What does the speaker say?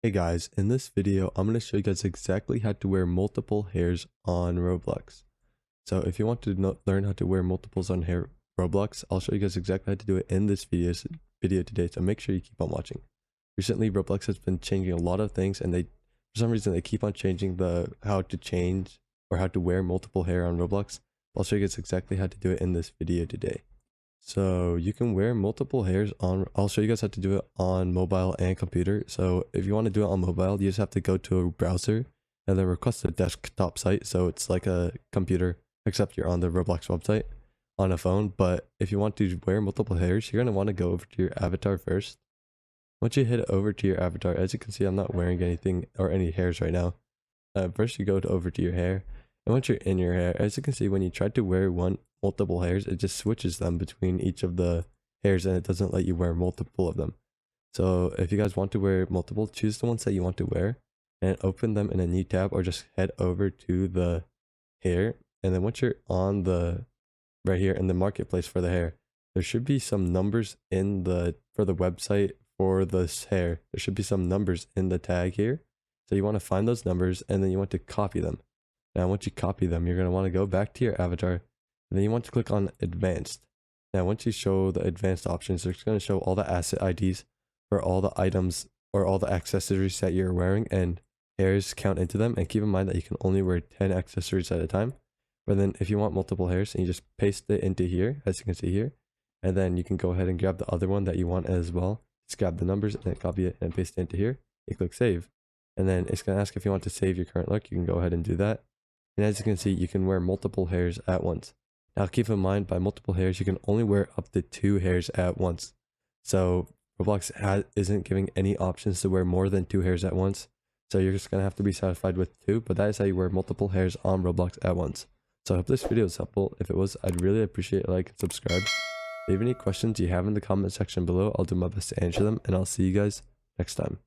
Hey guys, in this video, I'm going to show you guys exactly how to wear multiple hairs on Roblox. So if you want to learn how to wear multiples on Roblox, I'll show you guys exactly how to do it in this video today, so make sure you keep on watching. Recently, Roblox has been changing a lot of things, and for some reason, they keep on changing how to change or how to wear multiple hair on Roblox. I'll show you guys exactly how to do it in this video today. So you can wear multiple hairs I'll show you guys how to do it on mobile and computer. So if you want to do it on mobile, you just have to go to a browser and then request a desktop site. So it's like a computer, except you're on the Roblox website on a phone. But if you want to wear multiple hairs, you're going to want to go over to your avatar first. Once you head over to your avatar, as you can see, I'm not wearing anything or any hairs right now. First you go over to your hair. And once you're in your hair, as you can see, when you try to wear multiple hairs, it just switches them between each of the hairs and it doesn't let you wear multiple of them. So if you guys want to wear multiple, choose the ones that you want to wear and open them in a new tab, or just head over to the hair. And then once you're on right here in the marketplace for the hair, there should be some numbers for the website for this hair. There should be some numbers in the tag here. So you want to find those numbers and then you want to copy them. Now, once you copy them, you're going to want to go back to your avatar, and then you want to click on advanced. Now, once you show the advanced options, it's going to show all the asset IDs for all the items or all the accessories that you're wearing, and hairs count into them. And keep in mind that you can only wear 10 accessories at a time. But then if you want multiple hairs, and you just paste it into here, as you can see here, and then you can go ahead and grab the other one that you want as well. Just grab the numbers and then copy it and paste it into here. You click save. And then it's going to ask if you want to save your current look. You can go ahead and do that. And as you can see, you can wear multiple hairs at once. Now keep in mind, by multiple hairs, you can only wear up to 2 hairs at once. So Roblox isn't giving any options to wear more than 2 hairs at once. So you're just going to have to be satisfied with 2, but that is how you wear multiple hairs on Roblox at once. So I hope this video was helpful. If it was, I'd really appreciate a like and subscribe. Leave any questions you have in the comment section below. I'll do my best to answer them, and I'll see you guys next time.